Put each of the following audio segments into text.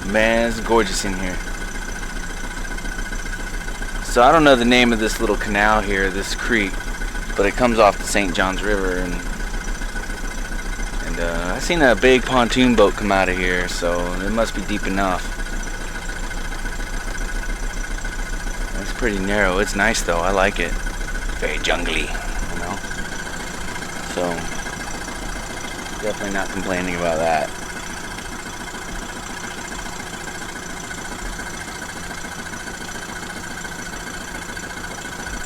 Man, it's gorgeous in here. So I don't know the name of this little canal here, this creek, but it comes off the St. John's River, and I seen a big pontoon boat come out of here, so it must be deep enough. It's pretty narrow. It's nice though. I like it. Very jungly, you know. So definitely not complaining about that.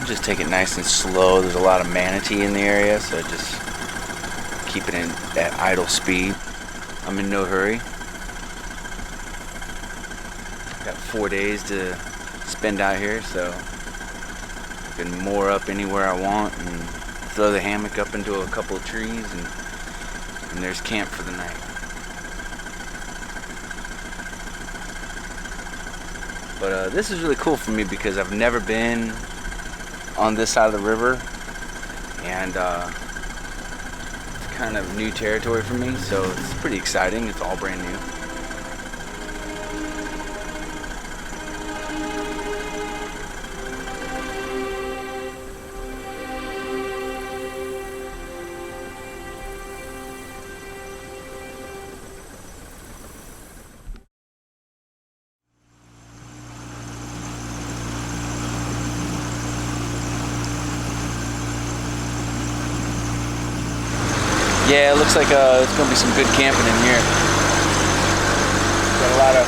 Just take it nice and slow. There's a lot of manatee in the area, so just keep it in at idle speed. I'm in no hurry. Got 4 days to spend out here, so I can moor up anywhere I want and throw the hammock up into a couple of trees, and there's camp for the night. But this is really cool for me because I've never been on this side of the river, and it's kind of new territory for me, so it's pretty exciting. It's all brand new. Yeah, it looks like it's going to be some good camping in here. Got a lot of...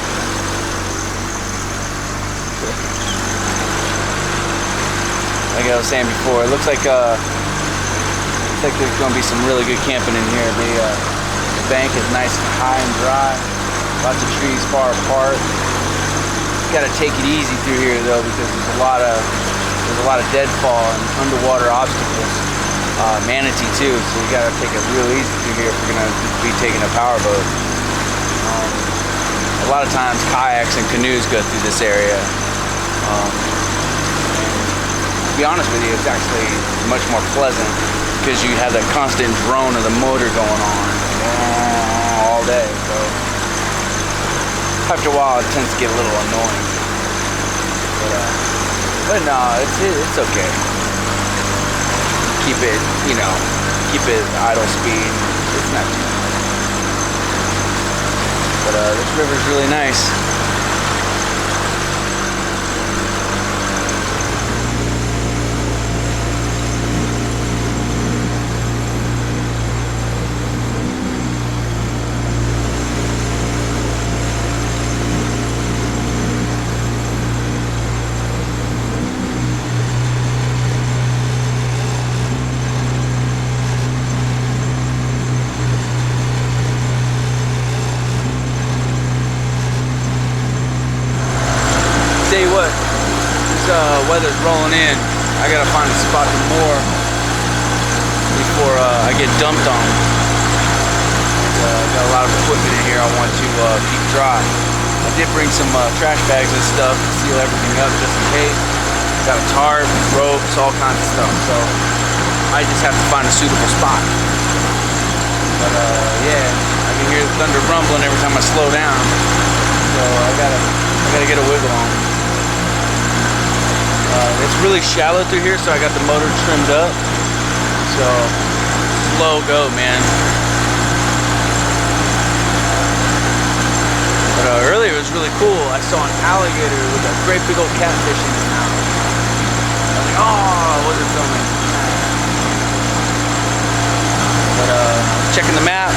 Like I was saying before, it looks like there's going to be some really good camping in here. The bank is nice and high and dry. Lots of trees far apart. Got to take it easy through here though, because there's a lot of deadfall and underwater obstacles. Manatee too, so you gotta take it real easy through here if you're gonna be taking a powerboat. A lot of times kayaks and canoes go through this area. To be honest with you, it's actually much more pleasant because you have that constant drone of the motor going on all day. So after a while, it tends to get a little annoying. But no, it's okay. Keep it, keep it idle speed. It's not too bad. But this river's really nice. Tell you what, this weather's rolling in. I gotta find a spot to moor before I get dumped on. Got a lot of equipment in here I want to keep dry. I did bring some trash bags and stuff to seal everything up just in case. Got a tarp, ropes, all kinds of stuff. So I just have to find a suitable spot. But yeah, I can hear the thunder rumbling every time I slow down. So I gotta get a wiggle on. It's really shallow through here, so I got the motor trimmed up. So slow go, man. But earlier it was really cool. I saw an alligator with a great big old catfish in his mouth. I was like, oh, it wasn't filming. But checking the map,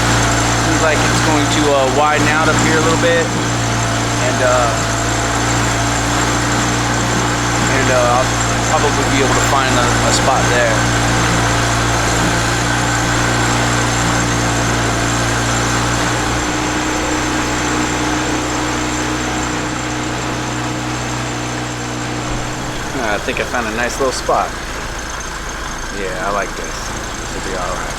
seems like it's going to widen out up here a little bit, and I'll probably be able to find a spot there. I think I found a nice little spot. Yeah, I like this. This will be alright.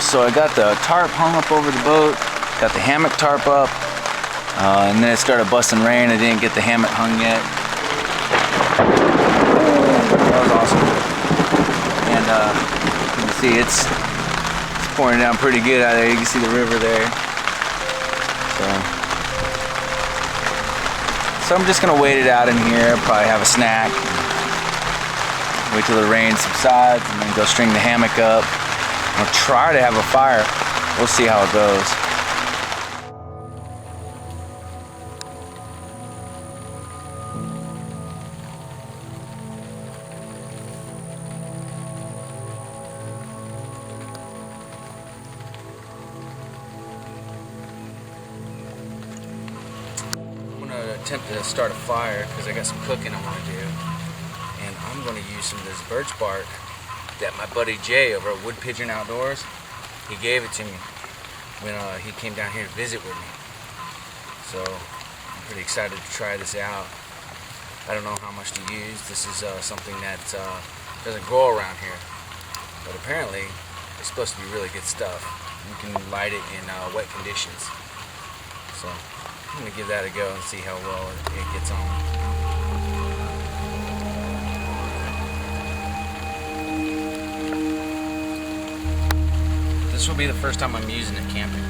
So I got the tarp hung up over the boat, got the hammock tarp up, and then it started busting rain. I didn't get the hammock hung yet. That was awesome. And you can see it's pouring down pretty good out there. You can see the river there. So I'm just gonna wait it out in here, probably have a snack, wait till the rain subsides, and then go string the hammock up. I'll try to have a fire. We'll see how it goes. Attempt to start a fire because I got some cooking I want to do, and I'm going to use some of this birch bark that my buddy Jay over at Wood Pigeon Outdoors, he gave it to me when he came down here to visit with me. So I'm pretty excited to try this out. I don't know how much to use. This is something that doesn't grow around here, but apparently it's supposed to be really good stuff. You can light it in wet conditions. So I'm going to give that a go and see how well it gets on. This will be the first time I'm using it camping.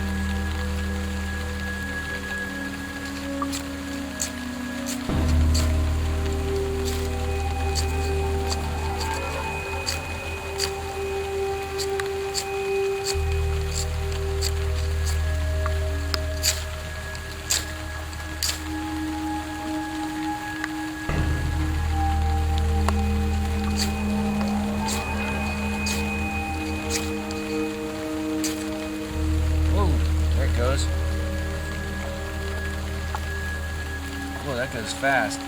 Goes. Whoa, that goes fast.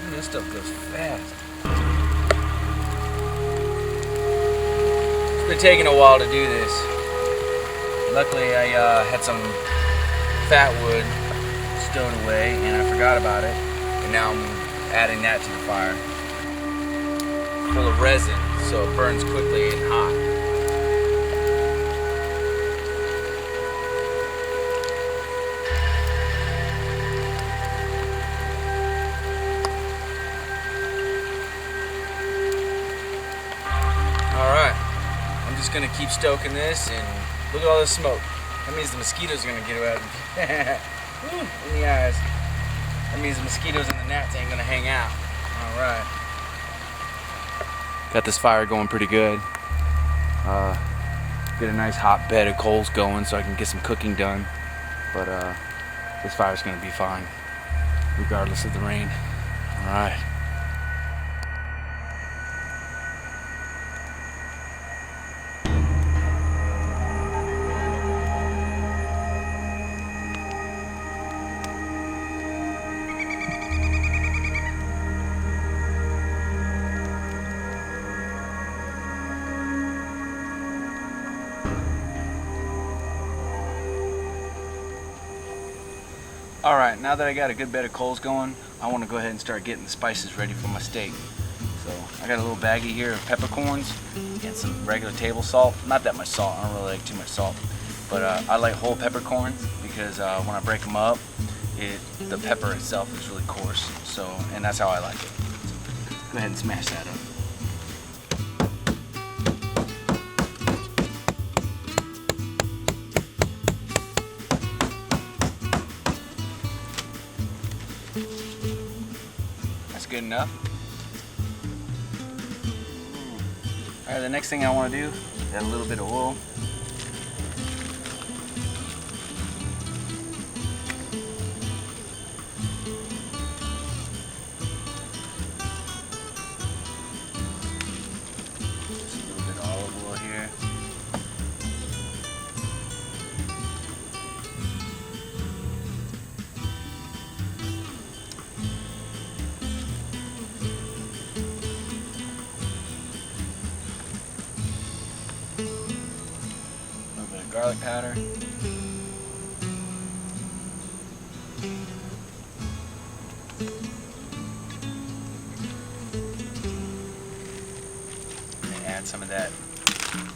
Ooh, this stuff goes fast. It's been taking a while to do this. Luckily, I had some fat wood stowed away and I forgot about it, and now I'm adding that to the fire. Full of resin, so it burns quickly and hot. Alright, I'm just going to keep stoking this, and look at all this smoke. That means the mosquitoes are going to get out in the eyes. That means the mosquitoes and the gnats ain't going to hang out. Alright. Got this fire going pretty good. Get a nice hot bed of coals going so I can get some cooking done. But this fire's going to be fine, regardless of the rain. Alright. Alright, now that I got a good bed of coals going, I want to go ahead and start getting the spices ready for my steak. So I got a little baggie here of peppercorns and some regular table salt. Not that much salt, I don't really like too much salt. But I like whole peppercorns because when I break them up, the pepper itself is really coarse. So, and that's how I like it. So, go ahead and smash that up. Good enough. Alright, the next thing I want to do is add a little bit of oil. Just a little bit of olive oil here. garlic powder. And add some of that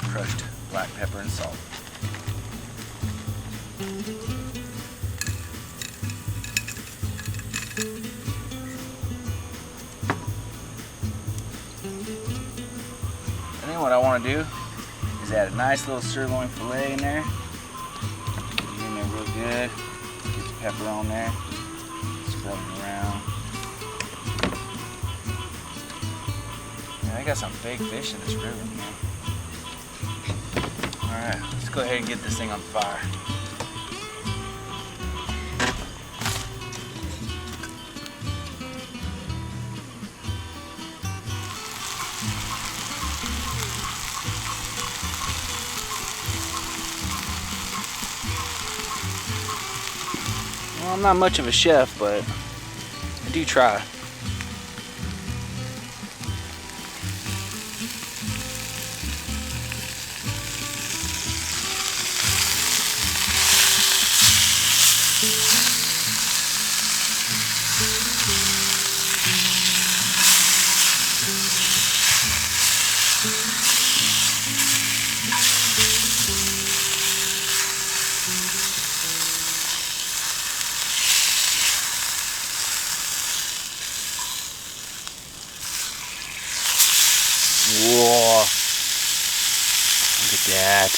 crushed black pepper and salt. And then what I want to do is add a nice little sirloin fillet in there. Get it in there real good. Get the pepper on there. Spread it around. Man, I got some big fish in this river, man. Alright, let's go ahead and get this thing on fire. Well, I'm not much of a chef, but I do try. Whoa, look at that.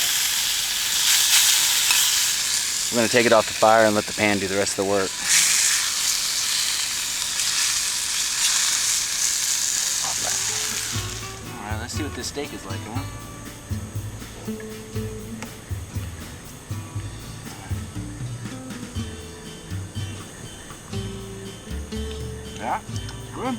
We're going to take it off the fire and let the pan do the rest of the work. Alright, let's see what this steak is like, huh? Yeah, good.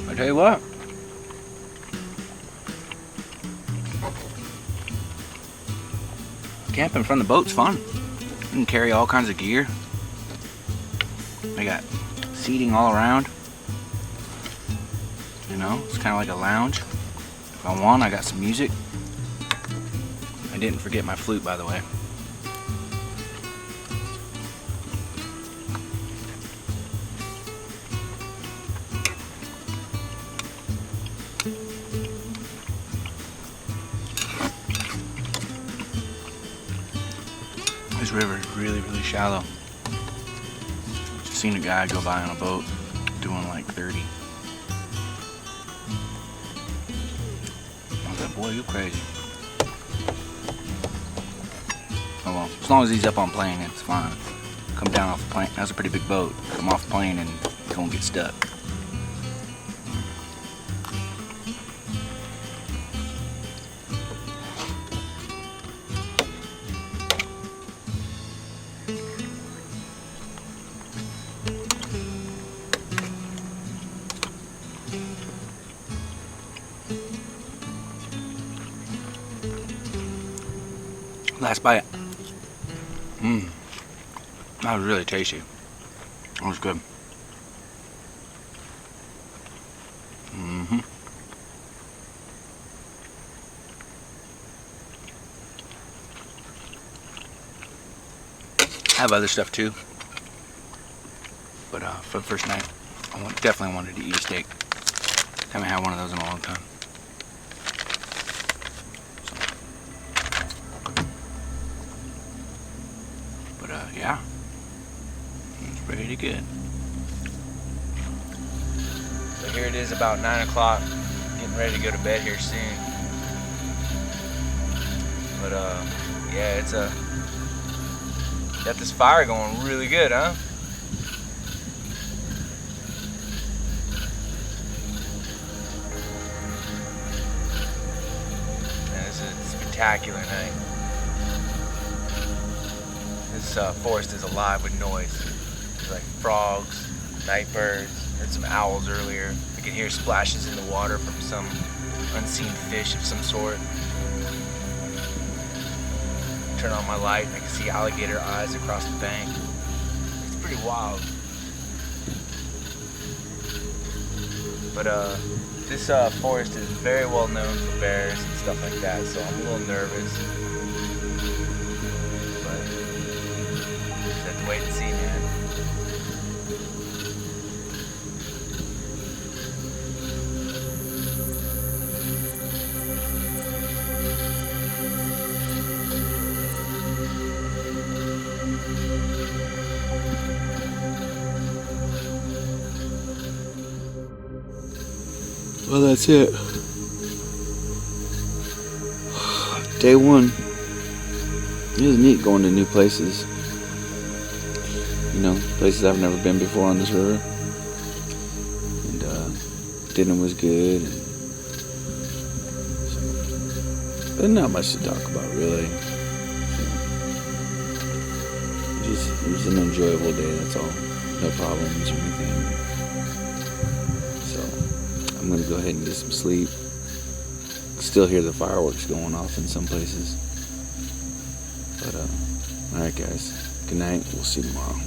I tell you what, camping from the boat's fun. You can carry all kinds of gear. They got seating all around. You know, it's kind of like a lounge. If I want, I got some music. I didn't forget my flute, by the way. This river is really, really shallow. Just seen a guy go by on a boat doing like 30. I was like, boy, you crazy. Oh well, as long as he's up on plane, it's fine. Come down off the plane. That's a pretty big boat. Come off the plane and don't get stuck. Last bite. That was really tasty. That was good. I have other stuff too, but for the first night, I definitely wanted to eat a steak. Haven't had one of those in a long time. Yeah, it's pretty good. So here it is, about 9 o'clock, getting ready to go to bed here soon. But yeah, it's got this fire going really good, huh? spectacular night. This forest is alive with noise. There's like frogs, night birds, heard some owls earlier. I can hear splashes in the water from some unseen fish of some sort. Turn on my light and I can see alligator eyes across the bank. It's pretty wild. But this forest is very well known for bears and stuff like that, so I'm a little nervous. But just have to wait and see, man. Well, that's it. Day one. It was neat going to new places. You know, places I've never been before on this river. And dinner was good. But not much to talk about, really. It was an enjoyable day, that's all. No problems or anything. I'm gonna go ahead and get some sleep. Still hear the fireworks going off in some places. But alright guys, good night, we'll see you tomorrow.